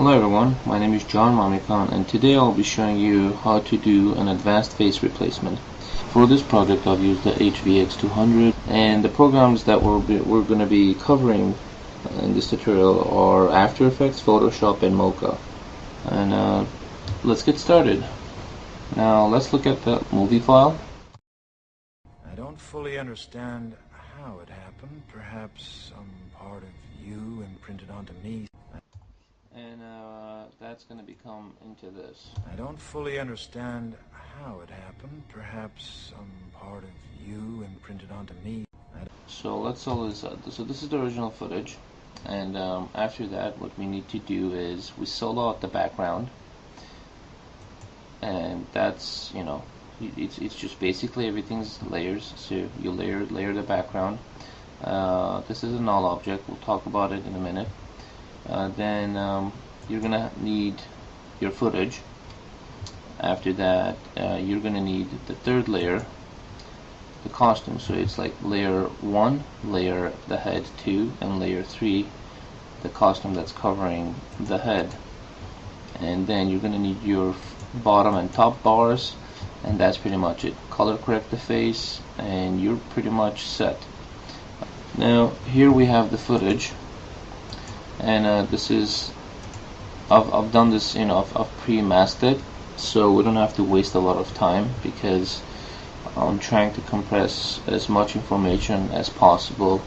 Hello everyone, my name is John Mamikhan, and today I'll be showing you how to do an advanced face replacement. For this project I've used the HVX200, and the programs that we're going to be covering in this tutorial are After Effects, Photoshop, and Mocha. And let's get started. Now let's look at the movie file. I don't fully understand how it happened. Perhaps some part of you imprinted onto me. And that's going to become into this. I don't fully understand how it happened. Perhaps some part of you imprinted onto me. So let's solo this out. So this is the original footage, and after that what we need to do is we solo out the background, and that's, you know, it's just basically everything's layers. So you layer the background. This is a null object, we'll talk about it in a minute. Then you're gonna need your footage. After that you're gonna need the third layer, the costume. So it's like layer 1, layer the head 2, and layer 3, the costume that's covering the head. And then you're gonna need your bottom and top bars, and that's pretty much it. Color correct the face and you're pretty much set. Now here we have the footage, and this is I've done this, you know, I've pre-masked it, so we don't have to waste a lot of time because I'm trying to compress as much information as possible.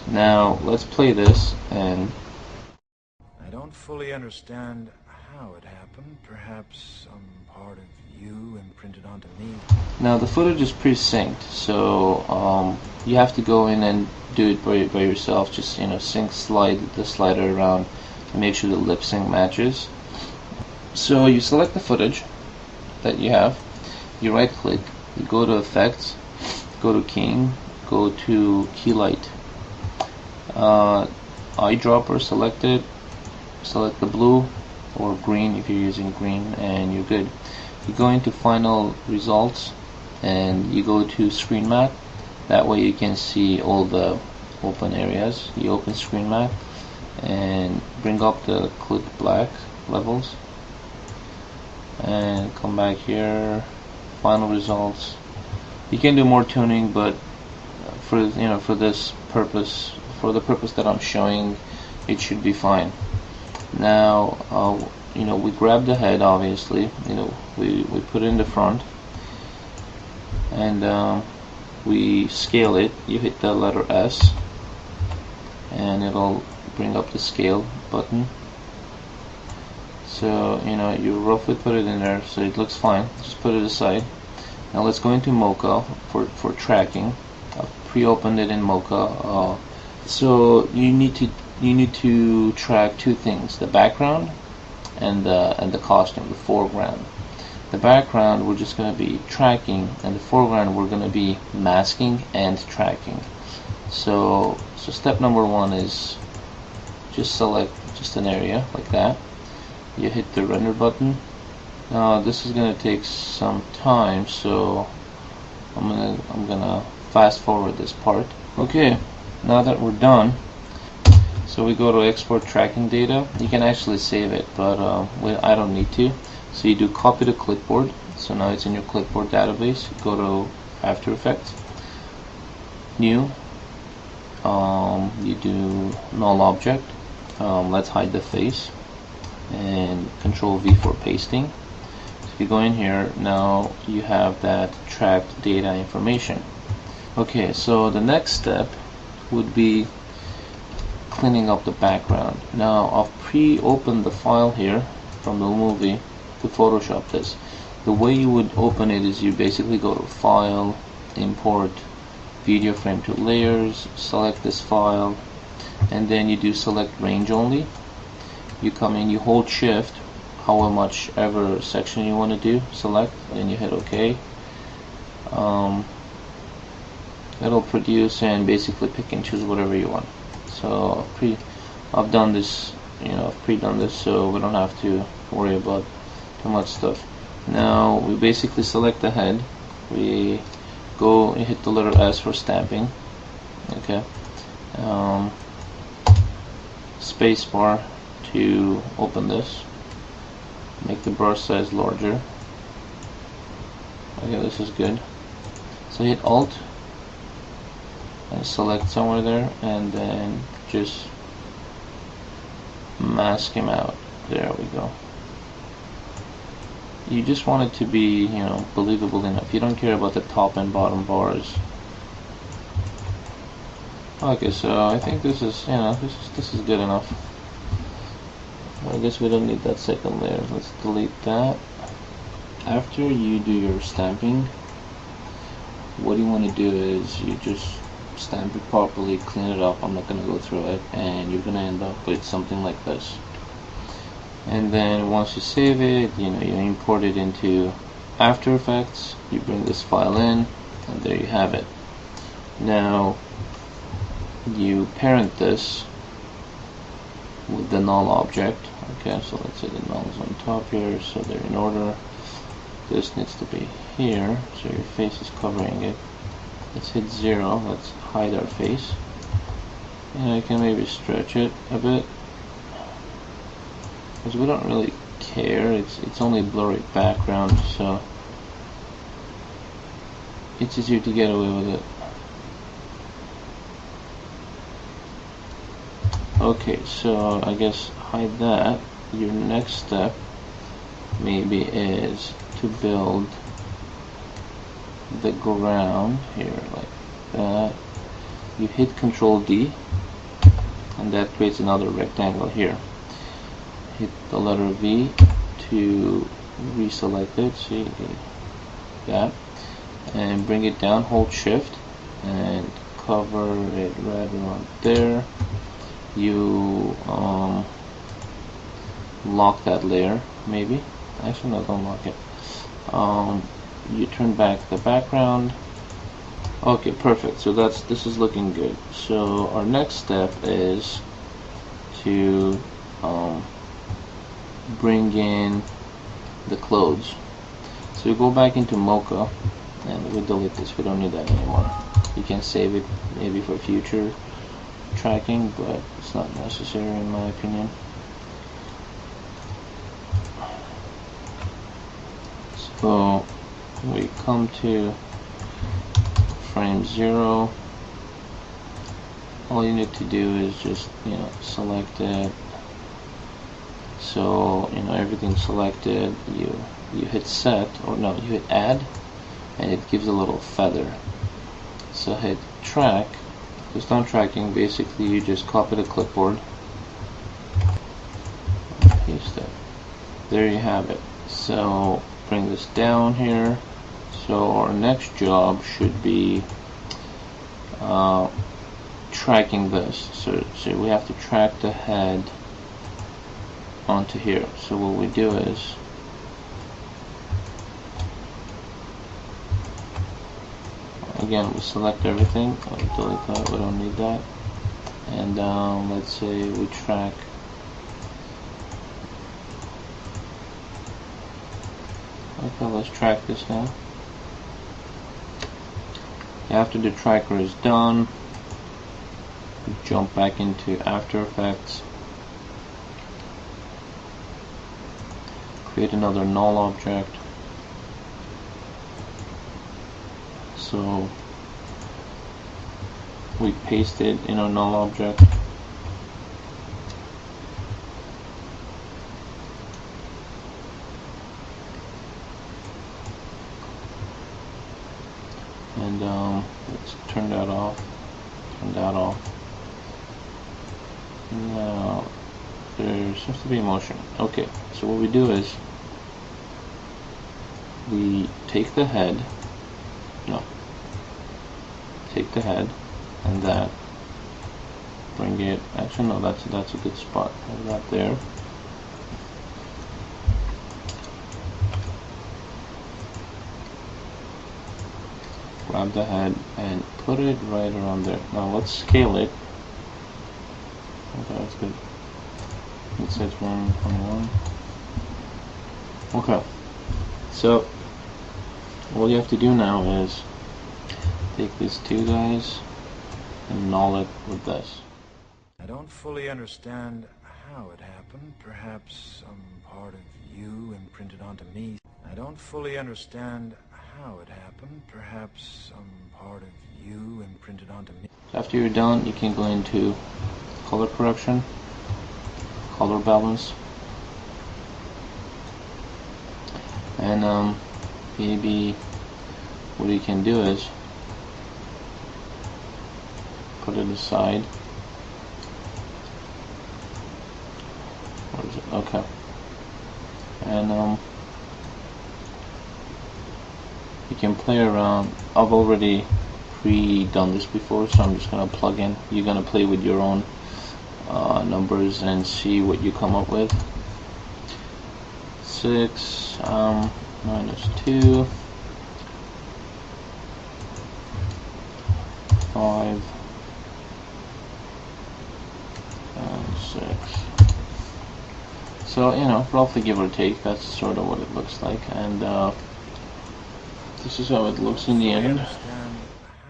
Now let's play this. And I don't fully understand how it happened. Perhaps some part of you imprinted onto me. Now the footage is pre-synced, so you have to go in and do it by yourself. Just, you know, slide the slider around and make sure the lip sync matches. So you select the footage that you have, you right click, you go to Effects, go to Keying, go to Key Light, eyedropper selected, select the blue or green if you're using green, and you're good. You go into Final Results and you go to Screen Map. That way you can see all the open areas. You open Screen Map and bring up the click black levels and come back here, Final Results. You can do more tuning, but for this purpose, for the purpose that I'm showing, it should be fine. Now we grab the head, obviously, we put it in the front, and we scale it. You hit the letter S and it'll bring up the scale button. So you roughly put it in there so it looks fine. Just put it aside. Now let's go into Mocha for tracking. I've pre-opened it in Mocha. So you need to track two things: the background and the costume, the foreground. The background we're just going to be tracking, and the foreground we're going to be masking and tracking. So step number 1 is just select just an area like that. You hit the render button. This is going to take some time, so I'm gonna fast forward this part. Okay, now that we're done, so we go to export tracking data. You can actually save it, but I don't need to. So you do copy to clipboard. So now it's in your clipboard database. You go to After Effects, New. You do null object. Let's hide the face, and Control V for pasting. So if you go in here, now you have that tracked data information. Okay, so the next step would be cleaning up the background. Now I've pre-opened the file here from the movie to Photoshop this. The way you would open it is you basically go to File, Import Video Frame to Layers, select this file, and then you do Select Range Only. You come in, you hold Shift, however much ever section you want to do, select, and you hit OK. It'll produce and basically pick and choose whatever you want. So I've done this, I've pre-done this, so we don't have to worry about too much stuff. Now we basically select the head. We go and hit the letter S for stamping. Okay. Space bar to open this. Make the brush size larger. Okay, this is good. So hit Alt and select somewhere there, and then just mask him out. There we go. You just want it to be, believable enough. You don't care about the top and bottom bars. Okay, so I think this is, this is good enough. I guess we don't need that second layer. Let's delete that. After you do your stamping, what you want to do is you just stamp it properly, clean it up. I'm not going to go through it, and you're going to end up with something like this. And then once you save it, you import it into After Effects. You bring this file in, and there you have it. Now you parent this with the null object. Okay, so let's say the null is on top here, so they're in order. This needs to be here, so your face is covering it. Let's hit 0. Let's hide our face, and I can maybe stretch it a bit, because we don't really care. It's only blurry background, so it's easier to get away with it. Okay, so I guess hide that. Your next step maybe is to build the ground here like that. You hit Control D, and that creates another rectangle here. Hit the letter V to reselect it, see that, and bring it down, hold Shift and cover it right around there. You lock that layer, maybe. Actually, no, don't lock it. You turn back the background. Okay, perfect. So this is looking good. So our next step is to bring in the clothes. So we go back into Mocha, and we delete this. We don't need that anymore. You can save it maybe for future tracking, but it's not necessary in my opinion. So we come to frame 0. All you need to do is just select it. So everything's selected. You hit set, or no, you hit add, and it gives a little feather. So hit track. Just on tracking, basically you just copy the clipboard, paste it. There you have it. So bring this down here. So our next job should be tracking this. So we have to track the head onto here. So what we do is again, we select everything. Delete that, we don't need that. And let's say we track okay, let's track this now. After the tracker is done, we jump back into After Effects, create another null object. So we paste it in our null object. And let's turn that off. Turn that off. Now there seems to be motion. Okay, so what we do is we take the head. Take the head and that, bring it, actually no, that's a good spot, have that there. Grab the head and put it right around there. Now let's scale it. Okay, that's good. It says 1.1. Okay, so all you have to do now is take these two guys and null it with this. I don't fully understand how it happened. happened. Perhaps some part of you imprinted onto me. I don't fully understand how it happened. Perhaps some part of you imprinted onto me. After you're done, you can go into color correction, color balance, and maybe what you can do is put it aside. Where is it? Okay. And you can play around. I've already pre-done this before, so I'm just gonna plug in. You're gonna play with your own numbers and see what you come up with. 6 minus 2, 5 and 6. So, you know, roughly give or take, that's sort of what it looks like. And this is how it looks in the end. Understand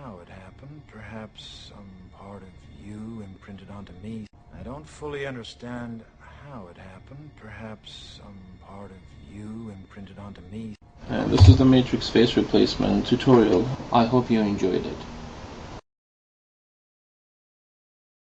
how it happened. Perhaps some part of you imprinted onto me. I don't fully understand how it happened. Perhaps some part of you imprinted onto me. And this is the Matrix face replacement tutorial. I hope you enjoyed it.